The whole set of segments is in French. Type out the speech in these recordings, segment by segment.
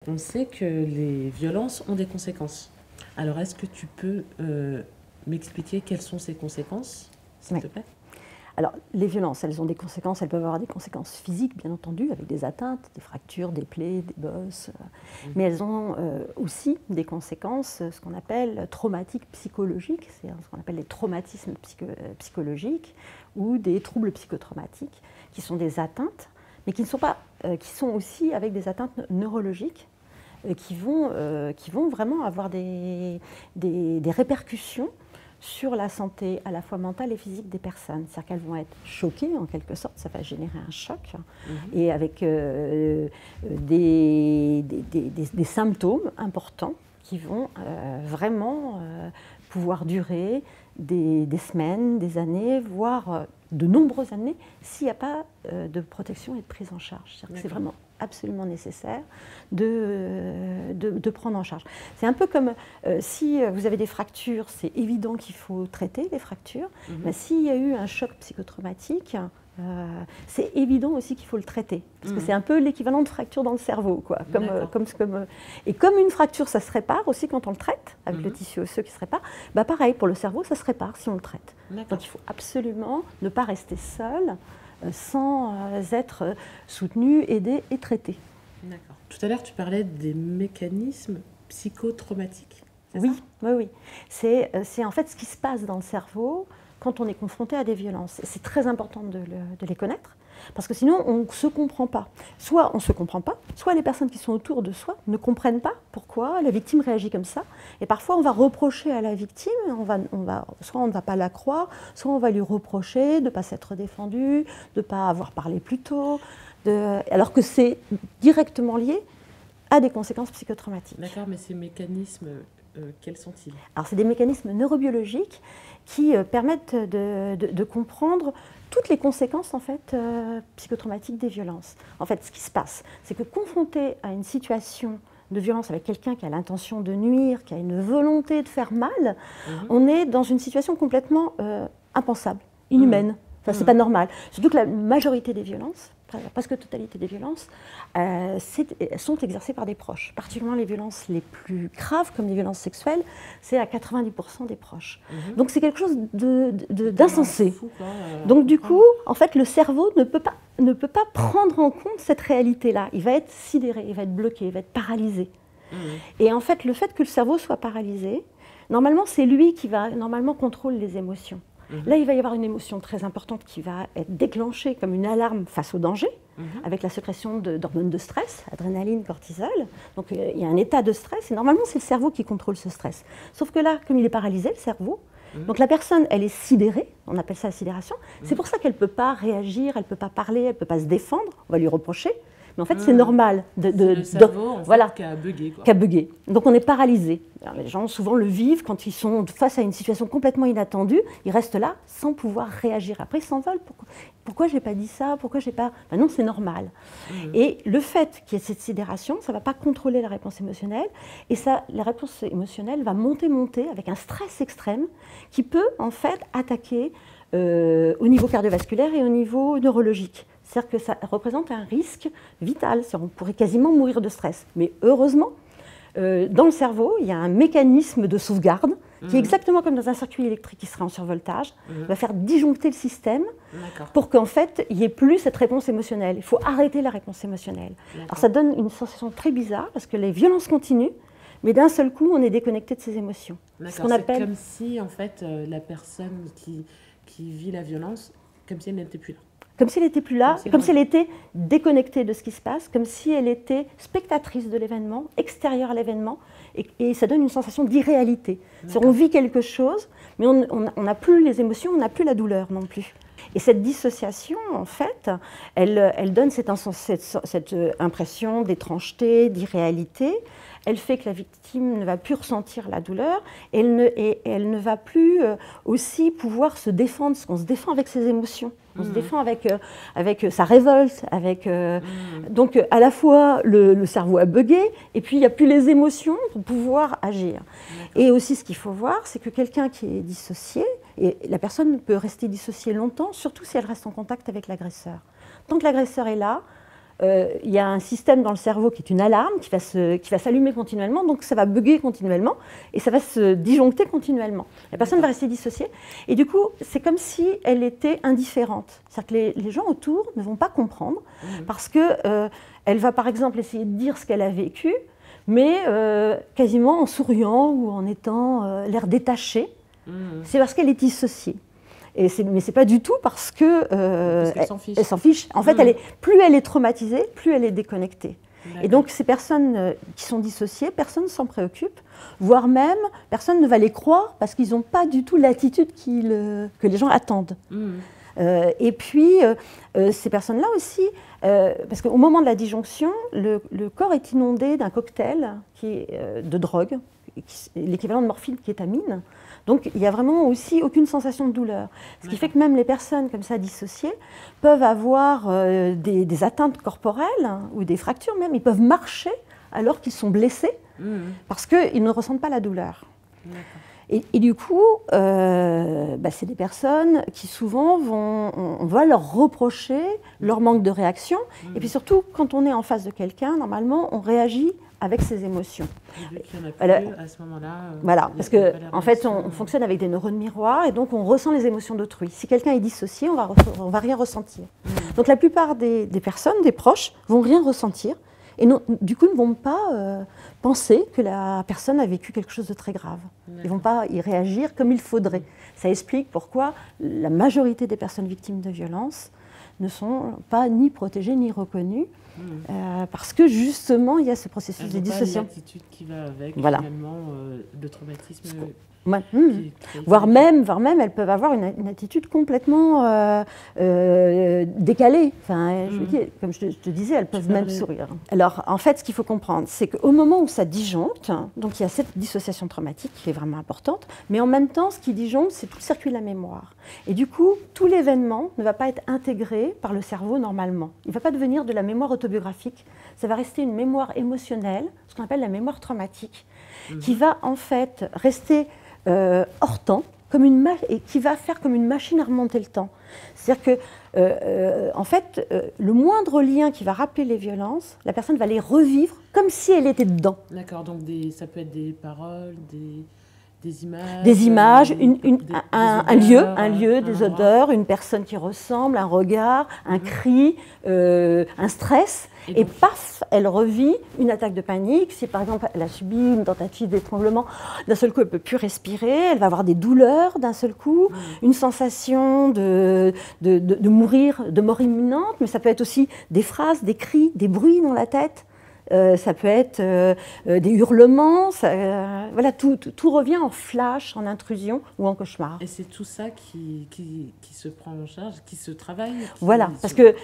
on sait que les violences ont des conséquences. Alors, est-ce que tu peux m'expliquer quelles sont ces conséquences, s'il te plaît? Alors, les violences, elles ont des conséquences, elles peuvent avoir des conséquences physiques, bien entendu, avec des atteintes, des fractures, des plaies, des bosses. Mais elles ont aussi des conséquences, ce qu'on appelle traumatiques psychologiques, c'est ce qu'on appelle les traumatismes psychologiques ou des troubles psychotraumatiques, qui sont des atteintes, mais qui sont aussi avec des atteintes neurologiques, qui vont vraiment avoir des répercussions sur la santé à la fois mentale et physique des personnes. C'est-à-dire qu'elles vont être choquées en quelque sorte, ça va générer un choc, et avec des symptômes importants qui vont vraiment pouvoir durer des semaines, des années, voire de nombreuses années, s'il n'y a pas de protection et de prise en charge. C'est-à-dire que c'est vraiment absolument nécessaire de prendre en charge. C'est un peu comme si vous avez des fractures, c'est évident qu'il faut traiter les fractures, mais s'il y a eu un choc psychotraumatique, c'est évident aussi qu'il faut le traiter, parce que c'est un peu l'équivalent de fracture dans le cerveau, quoi. Et comme une fracture, ça se répare aussi quand on le traite, avec le tissu osseux qui se répare, bah pareil, pour le cerveau, ça se répare si on le traite. Donc il faut absolument ne pas rester seul, sans être soutenu, aidé et traité. D'accord. Tout à l'heure, tu parlais des mécanismes psychotraumatiques. Oui, oui, oui. C'est en fait ce qui se passe dans le cerveau quand on est confronté à des violences. C'est très important de les connaître, parce que sinon on ne se comprend pas. Soit on ne se comprend pas, soit les personnes qui sont autour de soi ne comprennent pas pourquoi la victime réagit comme ça. Et parfois on va reprocher à la victime, soit on ne va pas la croire, soit on va lui reprocher de ne pas s'être défendue, de ne pas avoir parlé plus tôt, alors que c'est directement lié à des conséquences psychotraumatiques. D'accord, mais ces mécanismes, quels sont-ils? Alors c'est des mécanismes neurobiologiques qui permettent de comprendre toutes les conséquences en fait, psychotraumatiques des violences. En fait, ce qui se passe, c'est que confronté à une situation de violence avec quelqu'un qui a l'intention de nuire, qui a une volonté de faire mal, on est dans une situation complètement impensable, inhumaine. Enfin, c'est pas normal. Surtout que la majorité des violences, la presque totalité des violences, sont exercées par des proches. Particulièrement les violences les plus graves, comme les violences sexuelles, c'est à 90% des proches. Donc c'est quelque chose d'insensé. Donc du coup, en fait, le cerveau ne peut pas prendre en compte cette réalité-là. Il va être sidéré, il va être bloqué, il va être paralysé. Et en fait, le fait que le cerveau soit paralysé, normalement, c'est lui qui va contrôler les émotions. Là, il va y avoir une émotion très importante qui va être déclenchée comme une alarme face au danger, avec la sécrétion d'hormones de stress, adrénaline, cortisol. Donc, il y a un état de stress, et normalement, c'est le cerveau qui contrôle ce stress. Sauf que là, comme il est paralysé, le cerveau, donc la personne, elle est sidérée, on appelle ça la sidération. C'est pour ça qu'elle ne peut pas réagir, elle ne peut pas parler, elle ne peut pas se défendre, on va lui reprocher. Mais en fait, c'est normal. C'est le cerveau qui a bugué. Qui a bugué. Donc on est paralysé. Alors, les gens souvent le vivent quand ils sont face à une situation complètement inattendue. Ils restent là sans pouvoir réagir. Après, ils s'envolent. Pourquoi je n'ai pas dit ça? Pourquoi j'ai pas... Ben non, c'est normal. Et le fait qu'il y ait cette sidération, ça ne va pas contrôler la réponse émotionnelle. Et ça, la réponse émotionnelle va monter avec un stress extrême qui peut en fait attaquer au niveau cardiovasculaire et au niveau neurologique. C'est-à-dire que ça représente un risque vital. On pourrait quasiment mourir de stress. Mais heureusement, dans le cerveau, il y a un mécanisme de sauvegarde qui est exactement comme dans un circuit électrique qui serait en survoltage, va faire disjoncter le système pour qu'en fait, il n'y ait plus cette réponse émotionnelle. Il faut arrêter la réponse émotionnelle. Alors ça donne une sensation très bizarre parce que les violences continuent, mais d'un seul coup, on est déconnecté de ses émotions. C'est comme si, en fait, la personne qui vit la violence, comme si elle n'était plus là. Comme si elle n'était plus là, comme si elle était déconnectée de ce qui se passe, comme si elle était spectatrice de l'événement, extérieure à l'événement, et ça donne une sensation d'irréalité. On vit quelque chose, mais on n'a plus les émotions, on n'a plus la douleur non plus. Et cette dissociation, en fait, elle donne cette impression d'étrangeté, d'irréalité. Elle fait que la victime ne va plus ressentir la douleur et elle ne va plus aussi pouvoir se défendre, parce qu'on se défend avec ses émotions. On se défend avec sa révolte, donc à la fois le cerveau a bugué et puis il n'y a plus les émotions pour pouvoir agir. Et aussi ce qu'il faut voir, c'est que quelqu'un qui est dissocié, et la personne peut rester dissociée longtemps, surtout si elle reste en contact avec l'agresseur. Tant que l'agresseur est là, il y a un système dans le cerveau qui est une alarme qui va s'allumer continuellement, donc ça va bugger continuellement et ça va se disjoncter continuellement. La personne va rester dissociée et du coup, c'est comme si elle était indifférente. C'est-à-dire que les gens autour ne vont pas comprendre parce que elle va par exemple essayer de dire ce qu'elle a vécu, mais quasiment en souriant ou en étant l'air détaché. C'est parce qu'elle est dissociée. Mais ce n'est pas du tout parce qu'elle s'en fiche. En fait, plus elle est traumatisée, plus elle est déconnectée. Et donc, ces personnes qui sont dissociées, personne ne s'en préoccupe, voire même, personne ne va les croire parce qu'ils n'ont pas du tout l'attitude que les gens attendent. Et puis, ces personnes-là aussi, parce qu'au moment de la disjonction, le corps est inondé d'un cocktail de drogue, l'équivalent de morphine qui est amine. Donc, il n'y a vraiment aussi aucune sensation de douleur. Ce qui fait que même les personnes comme ça dissociées peuvent avoir des atteintes corporelles ou des fractures même. Ils peuvent marcher alors qu'ils sont blessés parce qu'ils ne ressentent pas la douleur. Et du coup, c'est des personnes qui souvent on va leur reprocher leur manque de réaction. Et puis surtout, quand on est en face de quelqu'un, normalement, on réagit avec ses émotions. Et vu qu'il n'y en a plus à ce moment-là... voilà, parce qu'en fait, on fonctionne avec des neurones miroirs et donc on ressent les émotions d'autrui. Si quelqu'un est dissocié, on va rien ressentir. Donc la plupart des personnes, des proches, vont rien ressentir et du coup ne vont pas penser que la personne a vécu quelque chose de très grave. Ils ne vont pas y réagir comme il faudrait. Ça explique pourquoi la majorité des personnes victimes de violences ne sont pas ni protégées ni reconnues, parce que justement il y a ce processus de dissociation. L'attitude qui va avec, voilà. Finalement, le traumatisme. Voire même, elles peuvent avoir une attitude complètement décalée. Enfin, comme je te disais, elles peuvent même sourire. Alors, en fait, ce qu'il faut comprendre, c'est qu'au moment où ça disjoncte, donc il y a cette dissociation traumatique qui est vraiment importante, mais en même temps, ce qui disjoncte, c'est tout le circuit de la mémoire. Et du coup, tout l'événement ne va pas être intégré par le cerveau normalement. Il ne va pas devenir de la mémoire autobiographique. Ça va rester une mémoire émotionnelle, ce qu'on appelle la mémoire traumatique, qui va en fait rester hors temps, et qui va faire comme une machine à remonter le temps. C'est-à-dire que, en fait, le moindre lien qui va rappeler les violences, la personne va les revivre comme si elle était dedans. D'accord, donc ça peut être des paroles, des images... Des images, un lieu, des odeurs, une personne qui ressemble, un regard, un cri, un stress. Et paf, elle revit une attaque de panique. Si par exemple elle a subi une tentative d'étranglement, d'un seul coup elle ne peut plus respirer, elle va avoir des douleurs d'un seul coup, une sensation de mourir, de mort imminente, mais ça peut être aussi des phrases, des cris, des bruits dans la tête. Ça peut être des hurlements, voilà, tout revient en flash, en intrusion ou en cauchemar. Et c'est tout ça qui se prend en charge, qui se travaille Voilà, parce que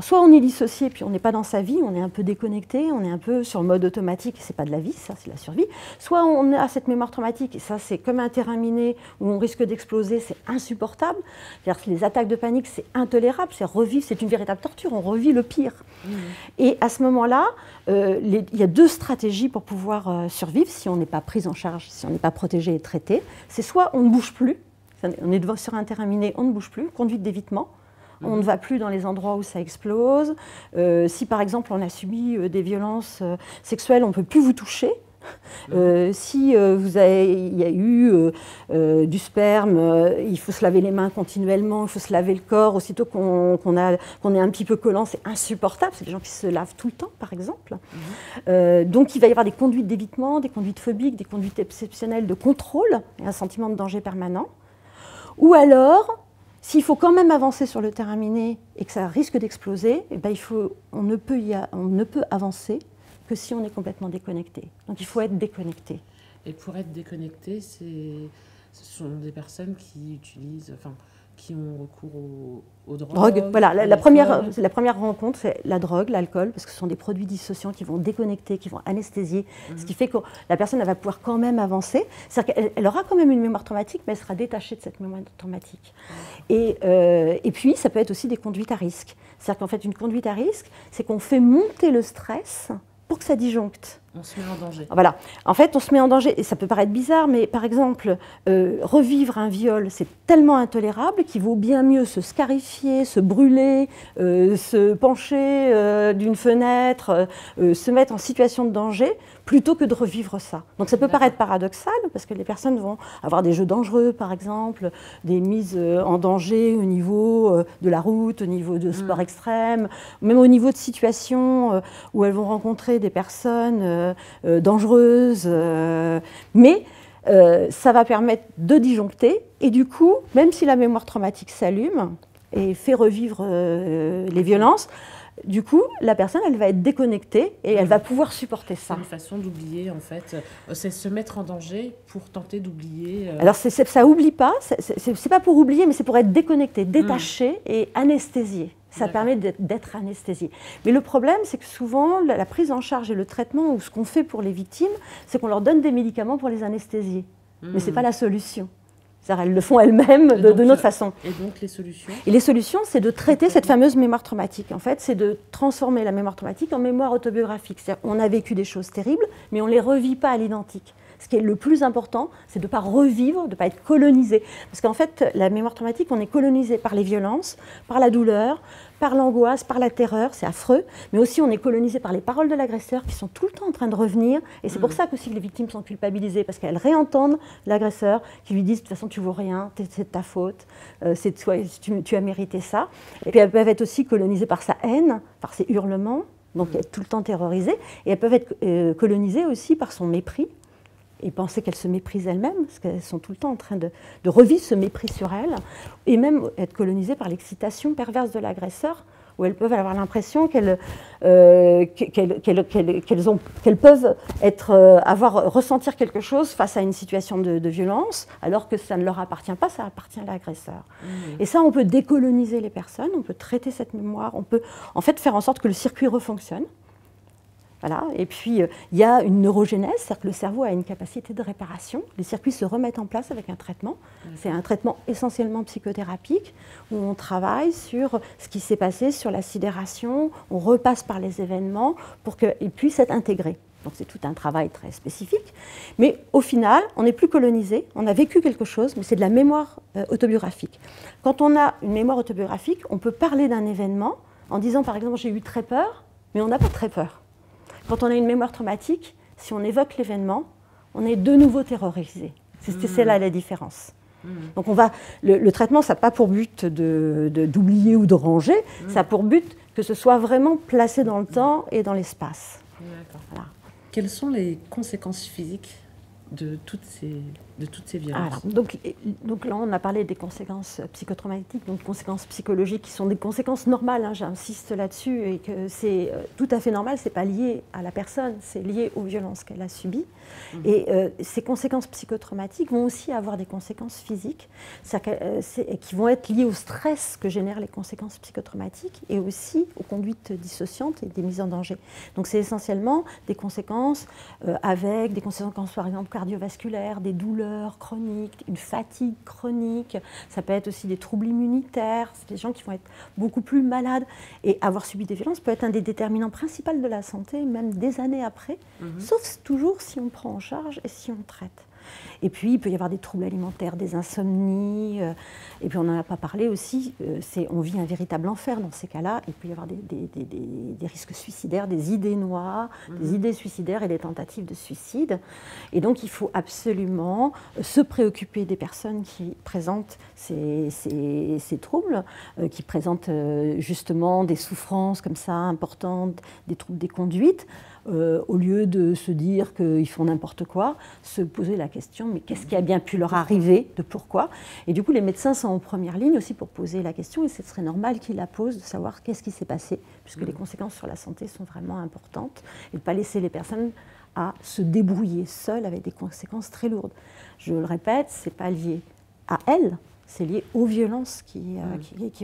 soit on est dissocié puis on n'est pas dans sa vie, on est un peu déconnecté, on est un peu sur le mode automatique, c'est pas de la vie, ça c'est la survie. Soit on a cette mémoire traumatique, et ça c'est comme un terrain miné où on risque d'exploser, c'est insupportable. C'est-à-dire que les attaques de panique, c'est intolérable, c'est une véritable torture, on revit le pire. Et à ce moment-là, il y a deux stratégies pour pouvoir survivre si on n'est pas pris en charge, si on n'est pas protégé et traité. C'est soit on ne bouge plus, on est sur un terrain miné, on ne bouge plus, conduite d'évitement, on ne va plus dans les endroits où ça explose. Si par exemple on a subi des violences sexuelles, on ne peut plus vous toucher. Si il y a eu du sperme, il faut se laver les mains continuellement, il faut se laver le corps. Aussitôt qu'on est un petit peu collant, c'est insupportable. C'est des gens qui se lavent tout le temps, par exemple. Donc il va y avoir des conduites d'évitement, des conduites phobiques, des conduites exceptionnelles de contrôle et un sentiment de danger permanent. Ou alors, s'il faut quand même avancer sur le terrain miné et que ça risque d'exploser, eh ben, on ne peut avancer que si on est complètement déconnecté. Donc il faut être déconnecté. Et pour être déconnecté, ce sont des personnes qui ont recours aux drogues. Voilà, la première rencontre, c'est la drogue, l'alcool, parce que ce sont des produits dissociants qui vont déconnecter, qui vont anesthésier, ce qui fait que la personne elle va pouvoir quand même avancer. C'est-à-dire qu'elle aura quand même une mémoire traumatique, mais elle sera détachée de cette mémoire traumatique. Et puis, ça peut être aussi des conduites à risque. C'est-à-dire qu'en fait, une conduite à risque, c'est qu'on fait monter le stress pour que ça disjoncte. On se met en danger. Voilà. En fait, on se met en danger, et ça peut paraître bizarre, mais par exemple, revivre un viol, c'est tellement intolérable qu'il vaut bien mieux se scarifier, se brûler, se pencher d'une fenêtre, se mettre en situation de danger, plutôt que de revivre ça. Donc ça peut paraître paradoxal, parce que les personnes vont avoir des jeux dangereux, par exemple, des mises en danger au niveau de la route, au niveau de sport extrême, même au niveau de situations où elles vont rencontrer des personnes dangereuses, mais ça va permettre de disjoncter, et du coup, même si la mémoire traumatique s'allume et fait revivre les violences, du coup, la personne, elle va être déconnectée et elle va pouvoir supporter ça. C'est une façon d'oublier, en fait. C'est se mettre en danger pour tenter d'oublier. Alors, ça oublie pas, c'est pas pour oublier, mais c'est pour être déconnecté, détaché et anesthésié. Ça permet d'être anesthésié. Mais le problème, c'est que souvent, la prise en charge et le traitement, ou ce qu'on fait pour les victimes, c'est qu'on leur donne des médicaments pour les anesthésier. Mais ce n'est pas la solution. C'est-à-dire, elles le font elles-mêmes de notre façon. Et donc, les solutions? Et les solutions, c'est de traiter cette fameuse mémoire traumatique. En fait, c'est de transformer la mémoire traumatique en mémoire autobiographique. C'est-à-dire, on a vécu des choses terribles, mais on ne les revit pas à l'identique. Ce qui est le plus important, c'est de ne pas revivre, de ne pas être colonisé. Parce qu'en fait, la mémoire traumatique, on est colonisé par les violences, par la douleur, par l'angoisse, par la terreur, c'est affreux, mais aussi on est colonisé par les paroles de l'agresseur qui sont tout le temps en train de revenir, et c'est pour ça qu'aussi que les victimes sont culpabilisées, parce qu'elles réentendent l'agresseur qui lui dit de toute façon tu vaux rien, c'est de ta faute, tu as mérité ça, et puis elles peuvent être aussi colonisées par sa haine, par ses hurlements, donc être tout le temps terrorisées, et elles peuvent être colonisées aussi par son mépris, et penser qu'elles se méprisent elles-mêmes, parce qu'elles sont tout le temps en train de revivre ce mépris sur elles, et même être colonisées par l'excitation perverse de l'agresseur, où elles peuvent avoir l'impression qu'elles peuvent ressentir quelque chose face à une situation de violence, alors que ça ne leur appartient pas, ça appartient à l'agresseur. Et ça, on peut décoloniser les personnes, on peut traiter cette mémoire, on peut en fait faire en sorte que le circuit refonctionne. Voilà. Et puis, il y a une neurogénèse, c'est-à-dire que le cerveau a une capacité de réparation. Les circuits se remettent en place avec un traitement. C'est un traitement essentiellement psychothérapique, où on travaille sur ce qui s'est passé, sur la sidération, on repasse par les événements pour qu'ils puissent être intégrés. Donc c'est tout un travail très spécifique. Mais au final, on n'est plus colonisé, on a vécu quelque chose, mais c'est de la mémoire autobiographique. Quand on a une mémoire autobiographique, on peut parler d'un événement en disant, par exemple, j'ai eu très peur, mais on n'a pas très peur. Quand on a une mémoire traumatique, si on évoque l'événement, on est de nouveau terrorisé. C'est là la différence. Donc le traitement, ça n'a pas pour but d'oublier ou de ranger, ça a pour but que ce soit vraiment placé dans le temps et dans l'espace. Voilà. Quelles sont les conséquences physiques de toutes ces violences? Alors, donc là, on a parlé des conséquences psychotraumatiques, donc conséquences psychologiques qui sont des conséquences normales, hein, j'insiste là-dessus, et que c'est tout à fait normal, c'est pas lié à la personne, c'est lié aux violences qu'elle a subies. Et ces conséquences psychotraumatiques vont aussi avoir des conséquences physiques, qui vont être liées au stress que génèrent les conséquences psychotraumatiques et aussi aux conduites dissociantes et des mises en danger. Donc c'est essentiellement des conséquences avec des conséquences par exemple cardiovasculaires, des douleurs chroniques, une fatigue chronique, ça peut être aussi des troubles immunitaires, c'est des gens qui vont être beaucoup plus malades, et avoir subi des violences peut être un des déterminants principaux de la santé, même des années après, sauf toujours si on prend en charge et si on traite. Et puis, il peut y avoir des troubles alimentaires, des insomnies, et puis on n'en a pas parlé aussi, on vit un véritable enfer dans ces cas-là. Il peut y avoir des risques suicidaires, des idées noires, des idées suicidaires et des tentatives de suicide. Et donc, il faut absolument se préoccuper des personnes qui présentent ces troubles, qui présentent justement des souffrances comme ça importantes, des troubles des conduites. Au lieu de se dire qu'ils font n'importe quoi, se poser la question, mais qu'est-ce qui a bien pu leur arriver, de pourquoi? Et du coup, les médecins sont en première ligne aussi pour poser la question, et ce serait normal qu'ils la posent, de savoir qu'est-ce qui s'est passé, puisque les conséquences sur la santé sont vraiment importantes, et de ne pas laisser les personnes à se débrouiller seules avec des conséquences très lourdes. Je le répète, ce n'est pas lié à elles, c'est lié aux violences qui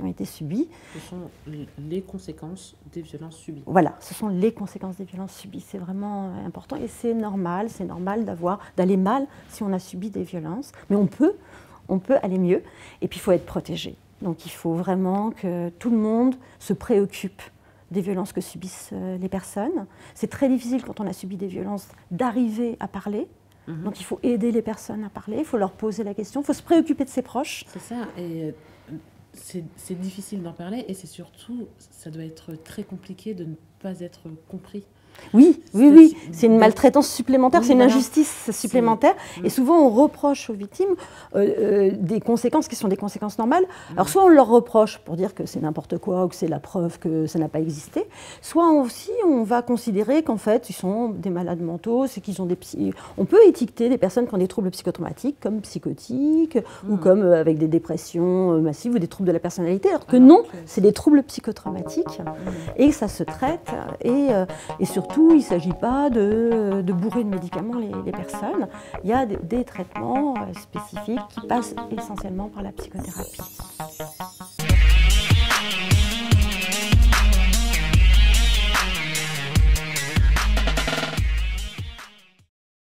ont été subies. Ce sont les conséquences des violences subies. Voilà, ce sont les conséquences des violences subies. C'est vraiment important et c'est normal d'aller mal si on a subi des violences. Mais on peut aller mieux et puis il faut être protégé. Donc il faut vraiment que tout le monde se préoccupe des violences que subissent les personnes. C'est très difficile quand on a subi des violences d'arriver à parler. Donc il faut aider les personnes à parler, il faut leur poser la question, il faut se préoccuper de ses proches. C'est ça, et c'est difficile d'en parler, et c'est surtout, ça doit être très compliqué de ne pas être compris. Oui, c'est une maltraitance supplémentaire, c'est une injustice supplémentaire. Et souvent, on reproche aux victimes des conséquences qui sont des conséquences normales. Alors, soit on leur reproche pour dire que c'est n'importe quoi ou que c'est la preuve que ça n'a pas existé, soit aussi on va considérer qu'en fait, ils sont des malades mentaux, c'est qu'ils ont des On peut étiqueter des personnes qui ont des troubles psychotraumatiques comme psychotiques ou comme avec des dépressions massives ou des troubles de la personnalité, alors que non, c'est des troubles psychotraumatiques et ça se traite et surtout, il ne s'agit pas de bourrer de médicaments les personnes. Il y a des traitements spécifiques qui passent essentiellement par la psychothérapie.